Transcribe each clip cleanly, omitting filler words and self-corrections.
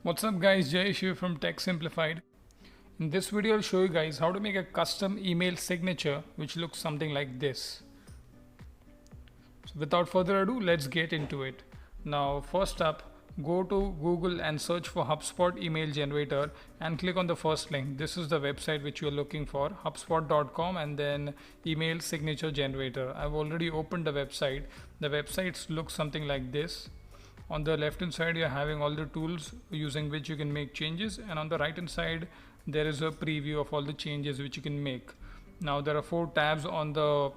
What's up guys, Jayesh here from Tech Simplified. In this video I'll show you guys how to make a custom email signature which looks something like this. So without further ado, let's get into it. Now first up, go to Google and search for HubSpot email generator and click on the first link. This is the website which you're looking for, hubspot.com, and then email signature generator. I've already opened the website. The website looks something like this. On the left hand side you're having all the tools using which you can make changes, and on the right hand side there is a preview of all the changes which you can make. Now there are 4 tabs on the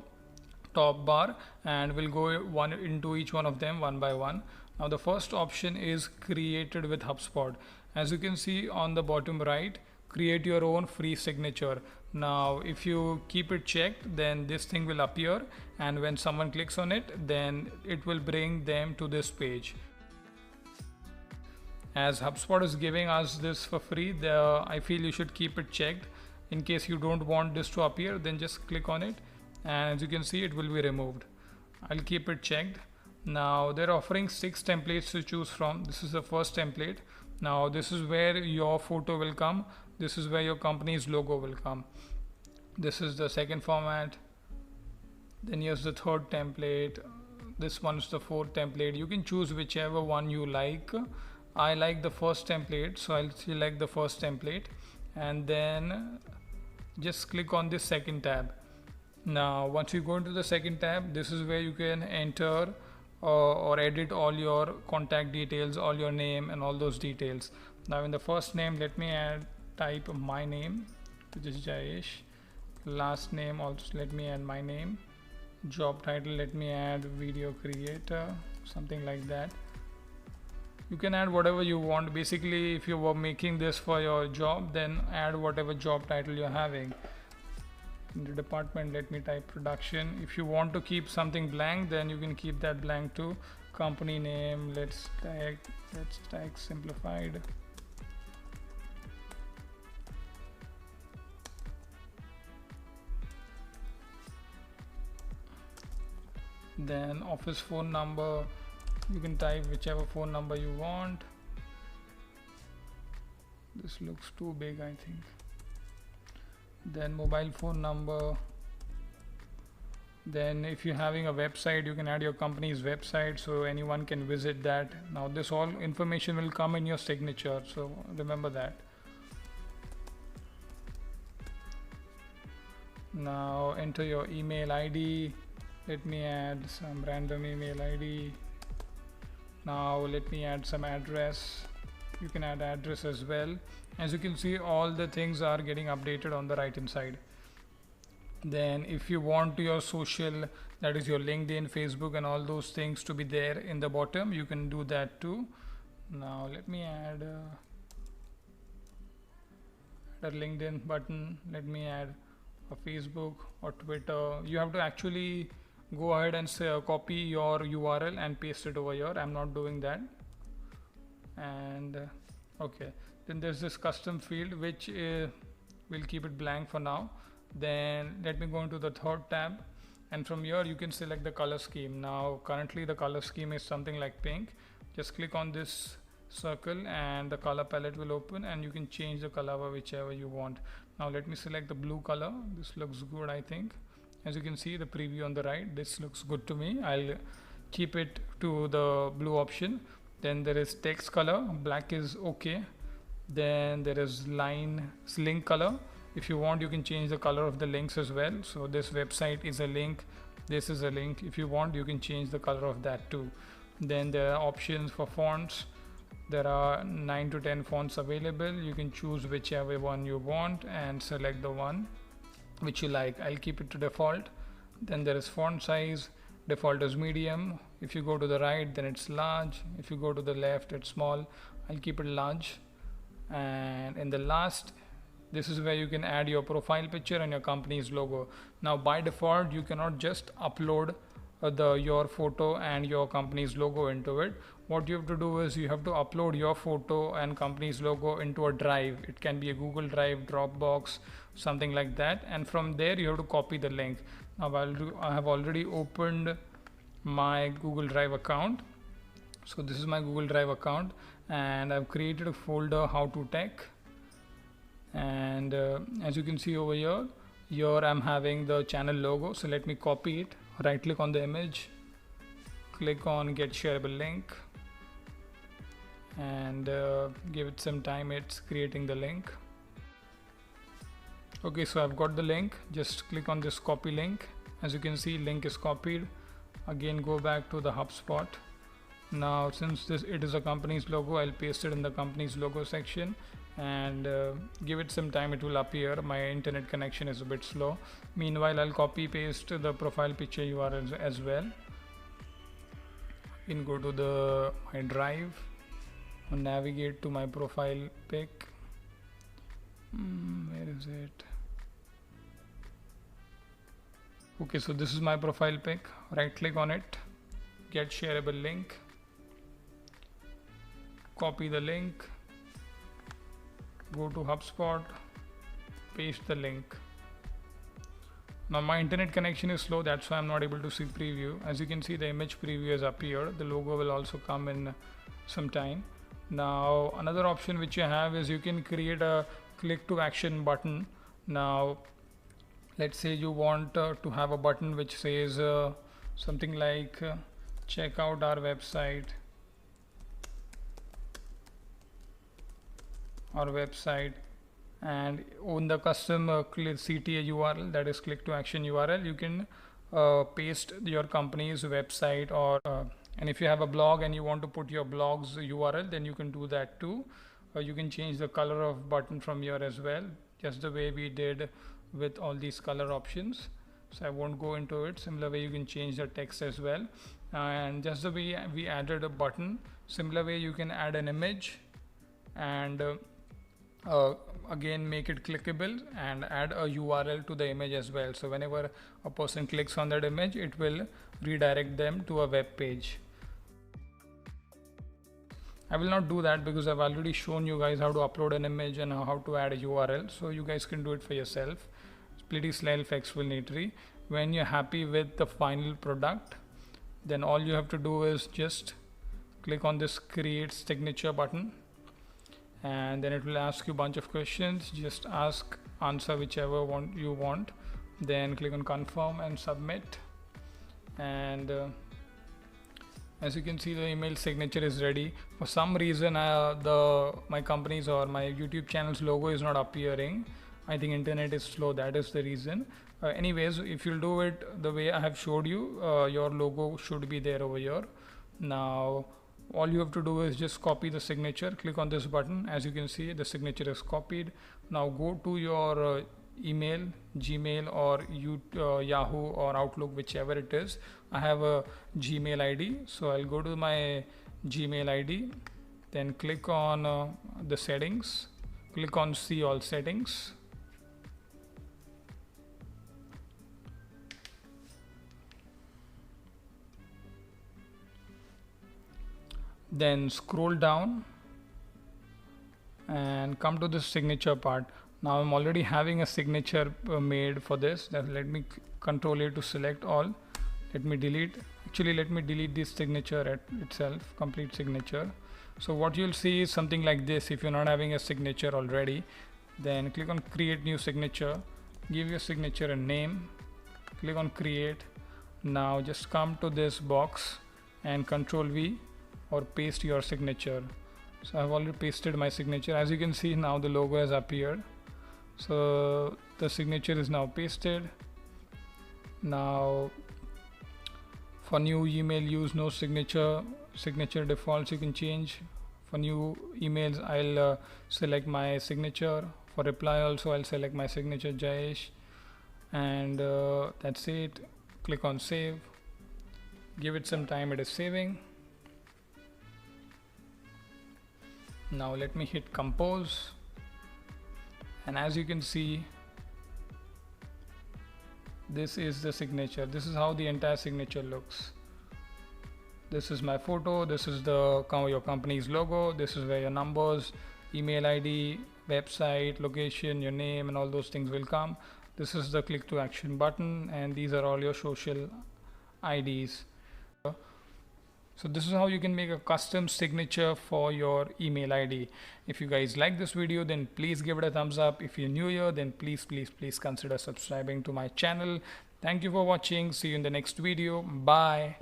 top bar and we'll go into each one of them one by one. Now the first option is created with HubSpot. As you can see on the bottom right, create your own free signature. Now if you keep it checked, then this thing will appear, and when someone clicks on it, then it will bring them to this page. As HubSpot is giving us this for free, I feel you should keep it checked. In case you don't want this to appear, then just click on it, and as you can see it will be removed. I'll keep it checked. Now they're offering 6 templates to choose from. This is the first template. Now this is where your photo will come. This is where your company's logo will come. This is the second format. Then here's the third template. This one's the fourth template. You can choose whichever one you like. I like the first template, so I'll select the first template and then just click on this second tab. Now once you go into the second tab, this is where you can enter or edit all your contact details, all your name and all those details. Now in the first name, let me type my name, which is Jayesh. Last name, also let me add my name. Job title, let me add video creator, something like that. You can add whatever you want. Basically, if you were making this for your job, then add whatever job title you're having. In the department, let me type production. If you want to keep something blank, then you can keep that blank too. Company name, let's tag simplified. Then office phone number, you can type whichever phone number you want. This looks too big, I think. Then mobile phone number. Then if you're having a website, you can add your company's website so anyone can visit that. Now this all information will come in your signature, so remember that. Now enter your email ID. Let me add some random email ID. Now let me add some address. You can add address as well. As you can see, all the things are getting updated on the right hand side. Then if you want your social, that is your LinkedIn, Facebook and all those things to be there in the bottom, you can do that too. Now let me add a LinkedIn button. Let me add a Facebook or Twitter. You have to actually go ahead and copy your URL and paste it over here. I'm not doing that. And okay, then there's this custom field which we'll keep it blank for now. Then let me go into the third tab, and from here you can select the color scheme. Now currently the color scheme is something like pink. Just click on this circle and the color palette will open, and you can change the color whichever you want. Now let me select the blue color. This looks good, I think. As you can see the preview on the right, this looks good to me. I'll keep it to the blue option. Then there is text color, black is okay. Then there is link color. If you want, you can change the color of the links as well. So this website is a link, this is a link. If you want, you can change the color of that too. Then there are options for fonts. There are 9 to 10 fonts available. You can choose whichever one you want and select the one which you like. I'll keep it to default. Then there is font size. Default is medium. If you go to the right, then it's large. If you go to the left, it's small. I'll keep it large. And in the last, this is where you can add your profile picture and your company's logo. Now by default, you cannot just upload your photo and your company's logo into it. What you have to do is you have to upload your photo and company's logo into a drive. It can be a Google Drive, Dropbox, something like that, and from there you have to copy the link. Now I have already opened my Google Drive account, So this is my Google Drive account, and I've created a folder how to tech. And as you can see over here I'm having the channel logo. So let me copy it, right click on the image, click on get shareable link, and give it some time, it's creating the link. Okay, so I've got the link. Just click on this copy link. As you can see, link is copied. Again, go back to the HubSpot. Now since it is a company's logo, I'll paste it in the company's logo section, and give it some time, it will appear. My internet connection is a bit slow. Meanwhile, I'll copy paste the profile picture URL as well. You can go to my drive and navigate to my profile pic. Where is it? Okay, so this is my profile pic. Right click on it, get shareable link, copy the link, go to HubSpot, paste the link. Now my internet connection is slow, that's why I'm not able to see preview. As you can see, the image preview has appeared. The logo will also come in some time. Now another option which you have is you can create a click to action button. Now let's say you want to have a button which says something like check out our website, and on the custom CTA URL, that is click to action URL, you can paste your company's website, or and if you have a blog and you want to put your blog's URL, then you can do that too. You can change the color of button from here as well, just the way we did with all these color options. So I won't go into it. Similar way you can change the text as well, and just the way we added a button, similar way you can add an image and again make it clickable and add a URL to the image as well. So whenever a person clicks on that image, it will redirect them to a web page. I will not do that because I've already shown you guys how to upload an image and how to add a URL, so you guys can do it for yourself. It's pretty self-explanatory. When you're happy with the final product, then all you have to do is just click on this create signature button, and then it will ask you a bunch of questions. Just answer whichever one you want, then click on confirm and submit. And as you can see, the email signature is ready. For some reason my company's or my YouTube channel's logo is not appearing. I think internet is slow, that is the reason. Anyways, if you'll do it the way I have showed you, your logo should be there over here. Now all you have to do is just copy the signature, click on this button. As you can see, the signature is copied. Now go to your email, Gmail or Yahoo or Outlook, whichever it is. I have a Gmail ID, so I'll go to my Gmail ID, then click on the settings, click on see all settings. Then scroll down and come to the signature part. Now I'm already having a signature made for this. Let me control A to select all. Let me delete this signature itself, complete signature. So what you'll see is something like this. If you're not having a signature already, then click on create new signature, give your signature a name, click on create. Now just come to this box and control V or paste your signature. So I've already pasted my signature. As you can see, now the logo has appeared. So the signature is now pasted. Now for new email, use no signature defaults you can change. For new emails, I'll select my signature. For reply also, I'll select my signature, Jayesh, and that's it. Click on save, give it some time, it is saving. Now let me hit compose, and as you can see, this is the signature. This is how the entire signature looks. This is my photo, this is your company's logo, this is where your numbers, email ID, website, location, your name and all those things will come. This is the click to action button, and these are all your social IDs. So this is how you can make a custom signature for your email ID. If you guys like this video, then please give it a thumbs up. If you're new here, then please consider subscribing to my channel. Thank you for watching. See you in the next video. Bye.